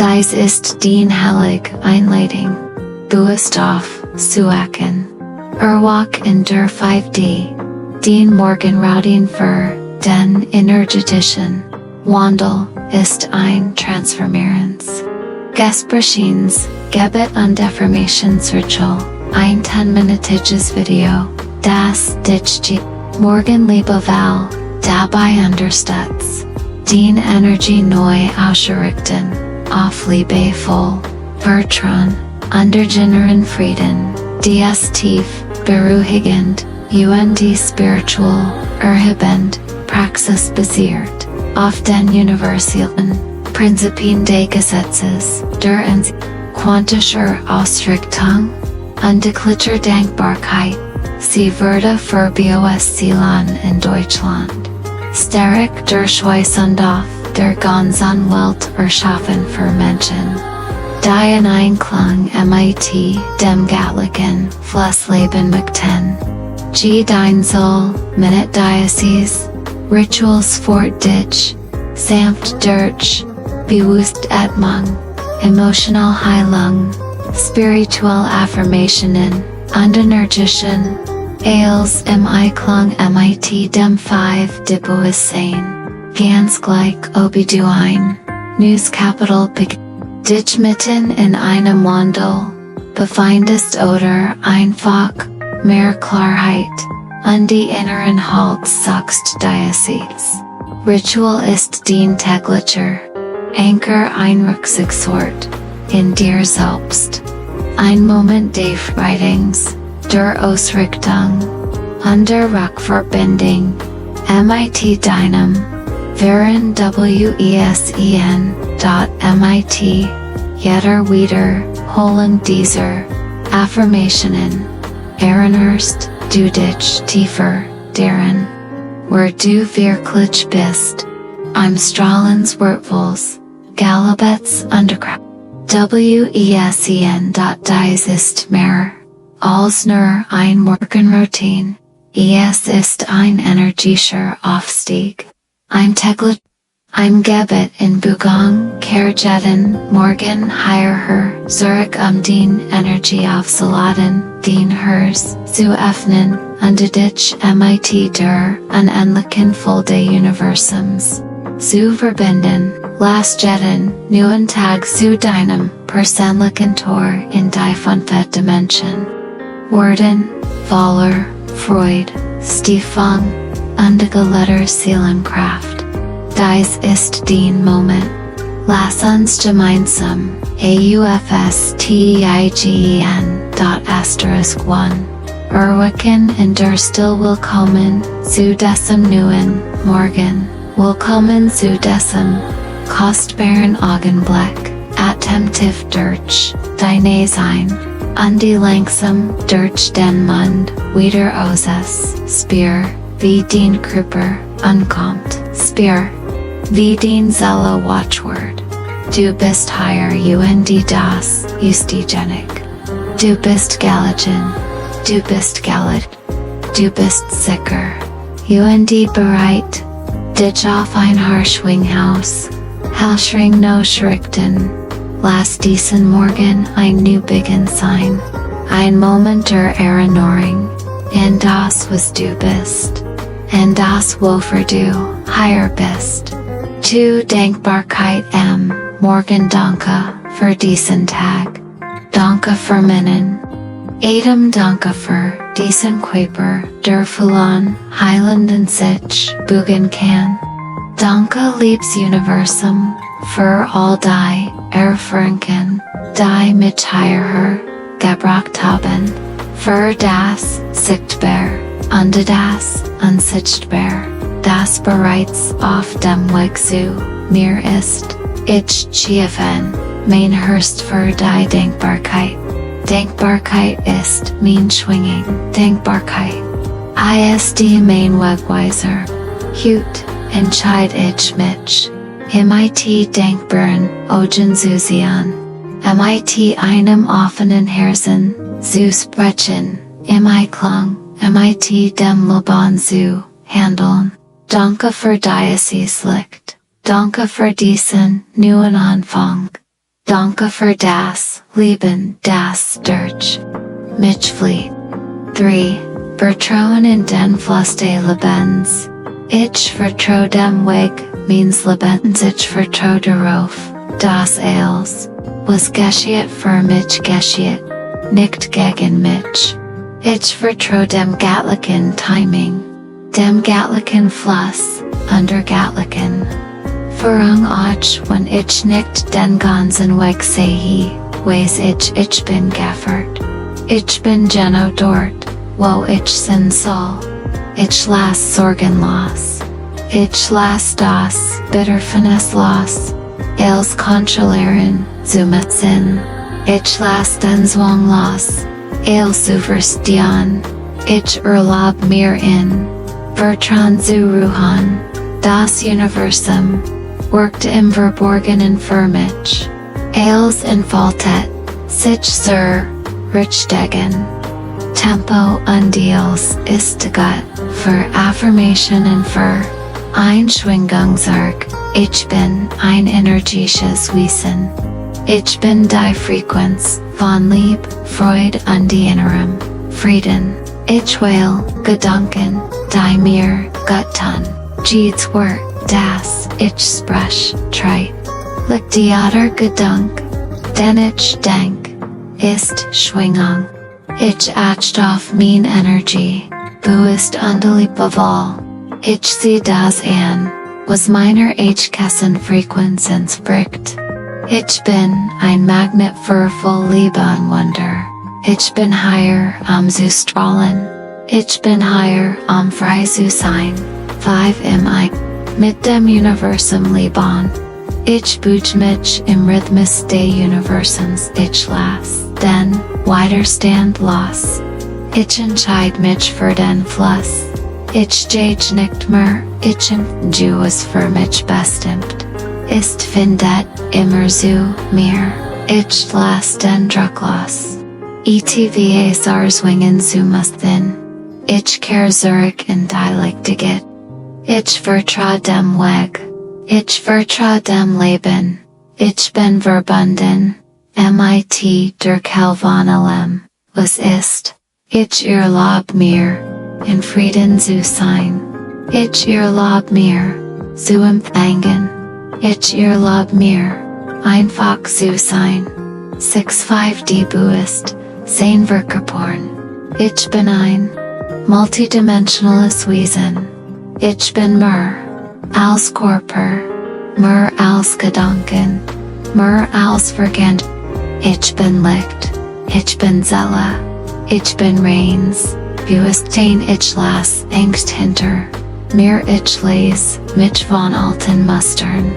Dies ist dein heilig Einleitung. Du bist auf, Suaken. Erwache in der 5D. Dein Morgenroutine für den energetischen Wandel ist ein Transformierens. Gesprächens, Gebet und Affirmationsritual, ein 10-minütiges Video, das dich Morgenliebe-Wahl dabei unterstützt, den Energie neu auszurichten, auf liebevoll, Vertrauen, inneren Frieden, dies tief, beruhigend, und spiritual, erhebend, praxisbasiert, auf den universellen Prinzipien des Gesetzes der Anziehung, quantischer Ausrichtung, ungleicher Dankbarkeit, sie wurde für BOS-Zielen in Deutschland. Stark Durchweisung der ganzen Welt erschaffen für Menschen. Die in Einklang mit dem göttlichen Flussleben möchten. Deine soll, Minute Diocese, Rituals fort dich, sanft durch, Bewusstwerdung, emotional Heilung, spiritual Affirmationen, und energetischen, Eils im Einklang mit dem 5 Bewusstsein, ganz gleich ob du ein, News Capital dich mitten in einem Wandel, befindest oder einfach, mehr Klarheit, und die inneren Halt suchst Diocese. Ritual ist dein täglicher, Anker ein Rückzugsort, in dir selbst. Ein Moment des Friedens, der Ausrichtung, und der Rückverbindung, mit deinem, während wesen.mit, jeder Wiederholung dieser Affirmationen, erinnerst du dich tiefer daran, wer du wirklich bist, im Strahlens Wurtels, Galabets Unterkraft. Wesen.dies ist mehr, als nur ein Morgenroutine, es ist ein energetischer Aufstieg, ein täglich, ein Gebet in Bewegung, jeden Morgen hierher zurück den Energie aufzuladen, den Herz zu öffnen, und dich mit der unendlichen Fülle des Universums zu verbinden. Lass jeden neuen Tag zu deinem persönlichen Tor in die 5. Dimension werden, voller Freude, Stiefung, und geletter Seelenkraft. Dies ist dein Moment. Lass uns gemeinsam aufstigen.*1 erwecken in der Still Willkommen zu diesem neuen Morgen. Willkommen zu diesem kostbaren Augenblick, attentiv durch deine Sein, und die langsam durch den Mund wieder aus spür, wie dein Körper ankommt, spür, wie dein Seele Watchword. Du bist hier und das Justigenik. Du bist geladen, du bist gelet, du bist sicher, und bereit, dich auf ein Harschwinghaus, Halschring no schrichten, lass diesen Morgen ein Neubeginn sein, ein Moment der Erinnerung, in das was du bist, in das wofür du hier bist. Zu Dankbarkeit Morgen danke für diesen Tag, danke für meinen Atem, danke für diesen Körper, der Fulan, heilenden sich bügen kann. Danke liebes Universum, für all die Erfahrungen, die mit hierher gebracht haben, für das Sichtbar, und das Unsichtbar, das bereits auf dem Weg zu mir ist. Ich schiefen, mein Hörst für die Dankbarkeit. Dankbarkeit ist mein Schwingen. Dankbarkeit ist mein Wegweiser. Hut entscheid ich mich, mit dankbaren Augen zu sehen, mit einem offenen Herzen zu sprechen, im Einklang mit dem Leben zu handeln. Danke für dieses Licht. Danke für diesen neuen Anfang. Danke für das Leben, das durch mich flieht. 3. Vertrauen in den Fluss des Lebens. Ich vertraue dem Weg means Lebens. Ich vertraue darauf, dass alles, was geschieht für mich geschieht, nicht gegen mich. Ich vertraue dem göttlichen Timing, dem göttlichen Fluss, unter göttlichen Führung auch wenn ich nicht den ganzen Weg sehe, weiß ich bin geführt. Ich bin genau dort, wo ich sein soll. Ich lass Sorgen los. Ich lass das Bitternis los. Els kontrollieren zu mit Sinn. Ich lass den Zwang los. Els Superstition. Ich erlaub mir in Vertrauen zu ruhen. Das Universum worked im Verborgenen für mich. Els entfaltet sich zur Richtigen Tempo und Dios ist Gott für Affirmationen für Einschwingungswerk. Ich bin ein energetisches Wesen. Ich bin die Frequenz von Lieb, Freude und innerem Frieden. Ich will Gedanken, die mir gut tun. Jedes Wort, das ich sprech, treit. Liegt jeder Gedank, den ich denk, ist Schwingung. Ich achte auf mein Energie, bewusst und liebevoll. Ich sehe das an, was meiner Frequenz entspricht. Ich bin ein Magnet für voll Liebe und Wunder. Ich bin hier, zu strahlen. Ich bin hier, frei zu sein. 5 im Ein. Mit dem Universum leben. Ich büge mich im Rhythmus des Universums. Ich lass den Widerstand los. Ich entscheid mich für den Fluss. Ich jage nicht mehr. Ich empfinde es für mich bestimmt. Ist findet immer zu mir. Ich lass den Druck los. Etwas swingen zu müssen. Ich kehr zurück in die Lichtigkeit. Ich vertraue dem Weg. Ich vertraue dem Leben. Ich bin verbunden. Mit der Kelvanalem, was ist. Ich erlaub mir, in Frieden zu sein. Ich erlaub mir, zu empfangen. Ich erlaub mir, einfach zu sein. 6-5 die bewusst, sein wir geboren. Ich bin ein multidimensionales Wesen. Ich bin mehr als Körper, mehr als Gedanken, mehr als Verstand. Ich bin Licht, ich bin Seele, ich bin Reins, Bewusstsein. Ich lass Angst hinter mir. Ich les mich von alten Mustern.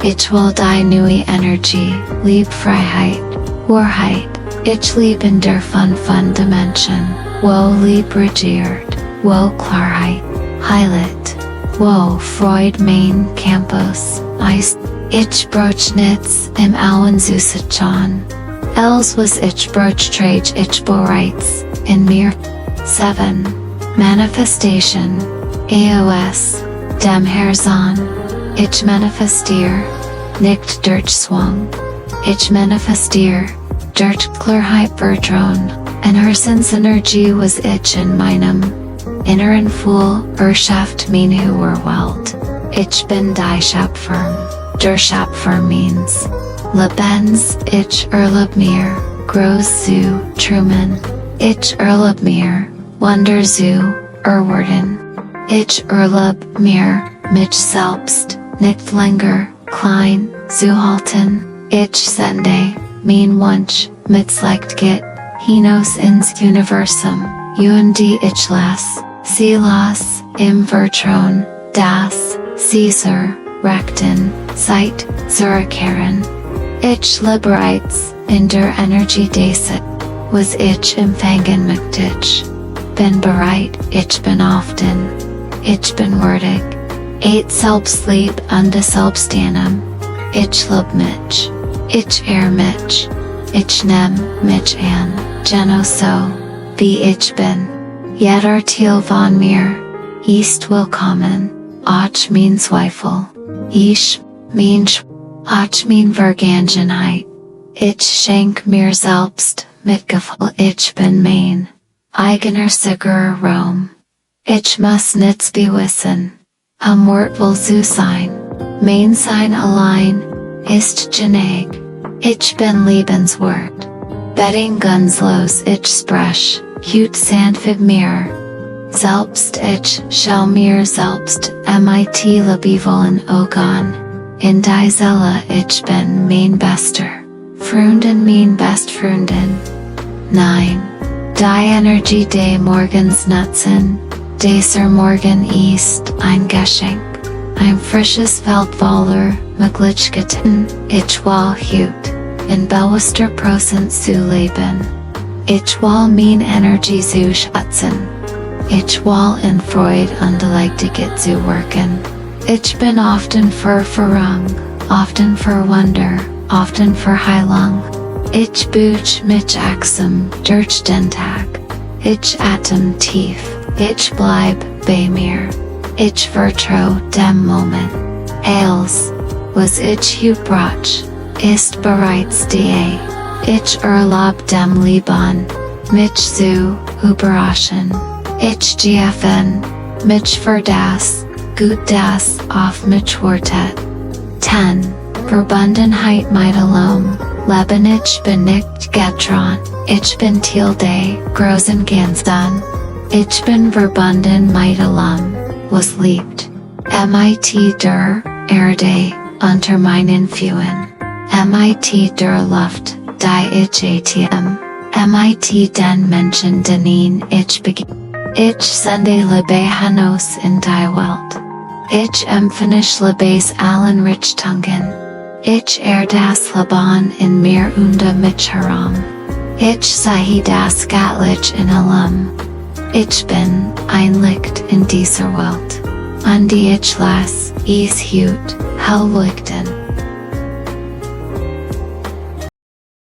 Ich will die neue Energie, lieb Freiheit, Wahrheit. Ich lieb in der fun Dimension, wo Lieb regiert, wo Klarheit heilet, wo Freud mein Campus eist. Ich broch nits im Auen Susachan. Els was ich broch trage ich bereits in mir. 7. Manifestation. AOS. Dem Herzon. Ich manifestier. Nicht durch Zwang. Ich manifestier. Durch Klarheit Vertrauen. En Herzensenergie was ich in meinem inneren Fool erschafft mein höher Welt. Ich bin die Schöpfer. Der Schöpfer means Lebens. Ich erlaub mir groß zu träumen. Ich erlaub mir Wunder zu erwarten. Ich erlaub mir mich selbst nicht länger klein zu halten. Ich sende mein Wunsch mit Leichtigkeit hinaus ins Universum. Und ich lass sie los im Vertrauen, dass Caesar rechten Zeit zurückkehren. Ich bereits in der Energie deset, was ich empfangen möchte. Bin bereit, ich bin offen, ich bin würdig. 8 Selbstlieb und Selbstannahme. Ich lieb mich, ich mich, ich nehm mich an, genau so, wie ich bin. Jeder Teil von mir ist willkommen, auch mein Zweifel. Ich, mein auch mein Vergangenheit, Ich schenk mir selbst, mit Gefühl ich bin mein eigener sicherer Raum. Ich muss nichts bewissen, Wort will zu sein. Mein Sein allein ist genug. Ich bin lebenswert. Bedingungslos ich sprech, hut sanft mir. Selbst ich schau mir selbst mit liebevollen Augen. In die Seele ich bin mein bester Freundin, mein Bestfreundin. Nein. Die Energie des Morgens nutzen. Dieser Morgen ist ein Geschenk. Ein frisches Feld voller Möglichkeiten. Ich will hut in bewusster Prozent zu leben. Ich will mein Energie zu schätzen. Ich will in Freude und Leichtigkeit zu wirken. Ich bin often für Veränderung, often für Wunder, often für Heilung. Ich büge mich achtsam durch den Tag. Ich atem tief. Ich bleib bei mir. Ich vertrau dem Moment. Alles, was ich gebraucht, ist bereits da. Ich erlaub dem Leben, mich zu überraschen. Ich geöffne mich für das Gut, das auf mich wartet. 10. Verbundenheit mit allem Leben. Ich bin nicht getrennt. Ich bin Teil des großen Ganzen. Ich bin verbunden mit allem, was lebt. Mit der Erde unter meinen Füßen. Mit der Luft, die ich atme. Mit den Menschen, denen ich begegne. Ich sende Liebe hinaus in die Welt. Ich empfange Liebes allen Richtungen. Ich das Leben in mir und mich herum. Ich sehe das Göttliche in allem. Ich bin ein Licht in dieser Welt. Und die ich lasse, es hut, hell leuchten.